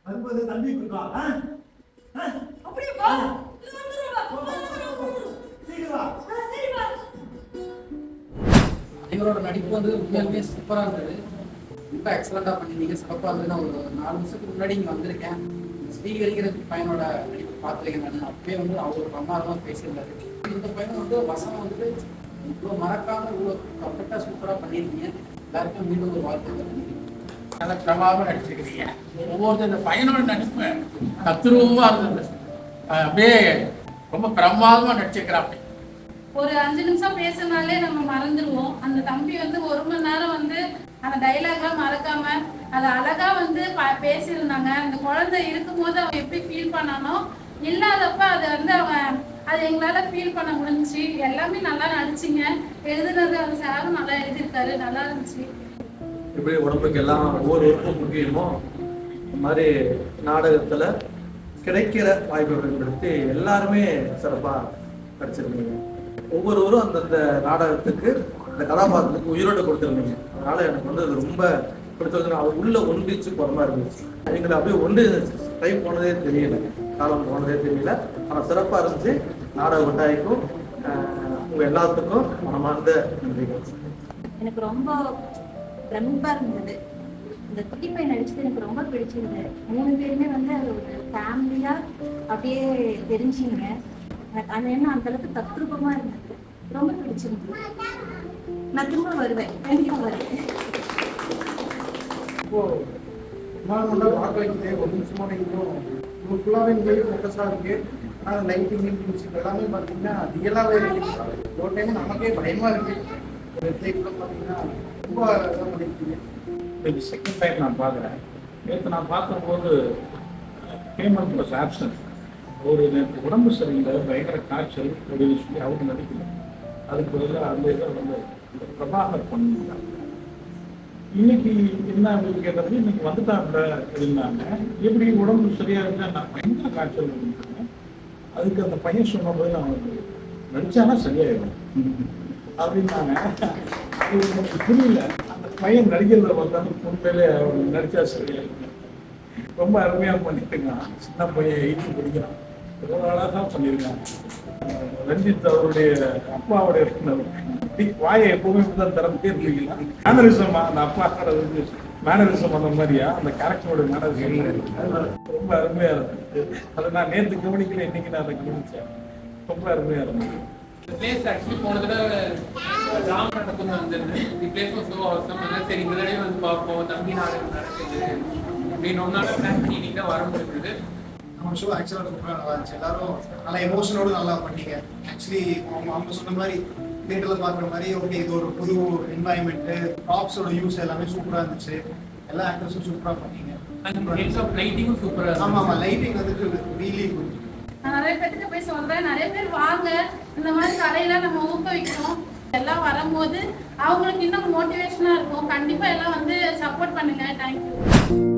வரும்போது தம்பி கொடுப்பா. இவரோட நடிப்பு வந்து உண்மையாலுமே சூப்பராக இருந்தது. ரொம்ப எக்ஸலண்டாக பண்ணியிருந்தீங்க, சிறப்பாக இருந்தது. நான் ஒரு 4 வருஷத்துக்கு முன்னாடி இங்கே வந்திருக்கேன். ஸ்ரீகரிக்கிற பையனோட நடிப்பு பார்த்துருக்கேன். நான் அப்பயே வந்து அவர் பிரமாதமாக பேசியிருந்தாரு. இந்த பையன் வந்து வசனம் வந்து இவ்வளோ மறக்காம இவ்வளோ பர்ஃபெக்டாக சூப்பராக பண்ணியிருக்கீங்க. எல்லாருக்கும் மீண்டும் ஒரு வாழ்த்துக்கள். நல்லா பிரமாதமாக நடிச்சிருக்கிறீங்க. ஒவ்வொருத்தர் இந்த பையனோட நடிப்பு தத்ரூபமாக இருந்தது. அப்படியே ரொம்ப பிரமாதமாக நடிச்சிருக்கிறாப்படி. ஒரு 5 நிமிஷம் பேசினாலே நம்ம மறந்துடுவோம். அந்த தம்பி வந்து 1 மணி நேரம் வந்து அந்த டைலாக்லாம் மறக்காம அதை அழகா வந்து பேசியிருந்தாங்க. அந்த குழந்தை இருக்கும்போது அவன் எப்படி ஃபீல் பண்ணானோ, இல்லாதப்ப அதை வந்து அவன் அது எங்களால ஃபீல் பண்ண முடிஞ்சிச்சு. எல்லாமே நல்லா நடிச்சிங்க. எழுதுனது அந்த சாரும் நல்லா எழுதியிருக்காரு, நல்லா இருந்துச்சு. இப்படி உடம்புக்கு எல்லாம் ஒவ்வொரு உறுப்பும் முக்கியமோ இந்த மாதிரி நாடகத்துல கிடைக்கிற வாய்ப்பை பயன்படுத்தி எல்லாருமே சிறப்பாக நடிச்சிருந்தீங்க. ஒவ்வொருவரும் அந்தந்த நாடகத்துக்கு அந்த கதாபாத்திரத்துக்கு உயிரோடு கொடுத்துருந்தீங்க. அதனால எனக்கு வந்து அது ரொம்ப பிடிச்சது. அவர் உள்ள ஒன்றிச்சு போகிற மாதிரி இருந்துச்சு. எங்களை அப்படியே ஒன்று டைம் போனதே தெரியல, காலம் போனதே தெரியல. ஆனால் சிறப்பாக இருந்துச்சு. நாடக கொட்டாய்க்கும் உங்கள் எல்லாத்துக்கும் மனமார்ந்த நன்றிகள். எனக்கு ரொம்ப பிரமிப்பாக இருந்தது. இந்த துடிப்பை நடிச்சது எனக்கு ரொம்ப பிடிச்சிருந்தது. 3 பேருமே வந்து அது ஒரு ஃபேமிலியாக அப்படியே தெரிஞ்சிங்க. எனக்கு அந்த எண்ணம் அந்த அளவுக்கு தத்ரூபமாக இருந்தது, ரொம்ப பிடிச்சிருந்தது. நான் திரும்ப வருவேன், கண்டிப்பாக வருவேன். இப்போ பார்க்க வைக்கிது ஒரு நிமிஷமான இன்னும் உங்களுக்கு ஃபுல்லாகவே நீங்கள் ஃபோக்கஸாக இருக்கு. ஆனால் லைட்டிங் மியூசிக் எல்லாமே பார்த்தீங்கன்னா ரியலாகவே இருக்கு. ஒரு டைம் நமக்கே பயமாக இருக்கு. ஒரு டைப்ல பார்த்தீங்கன்னா ரொம்ப இதாக பண்ணிருக்கீங்க. இது செகண்ட் டைம் நான் பார்க்குறேன். நேற்று நான் பார்க்கும்போது ஹேமந்த் ப்ளஸ் ஆப்சன்ட் ஒரு நேற்று உடம்பு சரியில்லை, பயங்கர காய்ச்சல் அப்படின்னு சொல்லி அவங்க நடிக்கல. அதுக்கு பதிலாக அந்த இதை வந்து பிரபாகர் பண்ணியிருந்தாங்க. இன்னைக்கு என்ன அப்படின்னு கேட்டது, இன்னைக்கு வந்துட்டாங்க இருந்தாங்க. எப்படி உடம்பு சரியா இருந்தா நான் பயங்கர காய்ச்சல் அப்படின்றாங்க. அதுக்கு அந்த பையன் சொன்னபோது நான் நடிச்சானா சரியாயிடும் அப்படின்னாங்க. அது எனக்கு புரியல. அந்த பையன் நடிக்கிறத பார்த்தாலும் உண்மையிலே நடிச்சா சரியாயிடும். ரொம்ப அருமையாக பண்ணிட்டுங்க. சின்ன பையன் 8th படிக்கிறான். எவ்வளோ அழகாக பண்ணியிருக்காங்க. ரஞ்சித் அவருடைய அப்பாவுடைய வாயை எப்பவுமே இப்படிதான் திறந்துட்டே இருக்கீங்களா? மேனரிசமா அந்த அப்பாக்கிறது வந்து மேனரிசம் அந்த மாதிரியா அந்த கேரக்டரோட மேனரிசம் ரொம்ப அருமையா இருந்தது. அதை நான் நேற்று கவனிக்கல, இன்னைக்கு நான் அதை கவனிச்சேன். ரொம்ப அருமையா இருந்தது. பிளேஸ் ஆக்சுவலி போன தடவை ஜாம் நடக்கும் வந்துருந்து பிளேஸும் ஷோ அவசரம் இல்லை. சரி இந்த தடவை வந்து பார்ப்போம், தம்பி நாடகம் நடக்குது அப்படின்னு ஒன்னால பிளான் பண்ணி இன்னைக்கு தான் வர முடியுது. நம்ம ஷோ ஆக்சுவலாக ரொம்ப நல்லா இருந்துச்சு. எல்லாரும் நல்லா எமோஷனோடு நல்லா பண்ணீங்க. ஆக்சுவலி அவங்க சொன்ன மாதிரி தியேட்டரில் பார்க்குற மாதிரி ஓகே இது ஒரு புது என்வாயன்மெண்ட்டு, ப்ராப்ஸோட யூஸ் எல்லாமே சூப்பராக இருந்துச்சு. எல்லா ஆக்டர்ஸும் சூப்பராக பண்ணீங்க. லைட்டிங்கும் சூப்பராக. ஆமாம் ஆமாம், லைட்டிங் வந்துட்டு ரீலி குட். நான் நிறைய பேருக்கு போய் சொல்றேன், நிறைய பேர் வாங்க, இந்த மாதிரி கலையெல்லாம் நம்ம ஊக்குவிக்கணும். எல்லாம் வரும்போது அவங்களுக்கு இன்னும் மோட்டிவேஷனா இருக்கும். கண்டிப்பா எல்லாம் வந்து சப்போர்ட் பண்ணுங்க. தேங்க்யூ.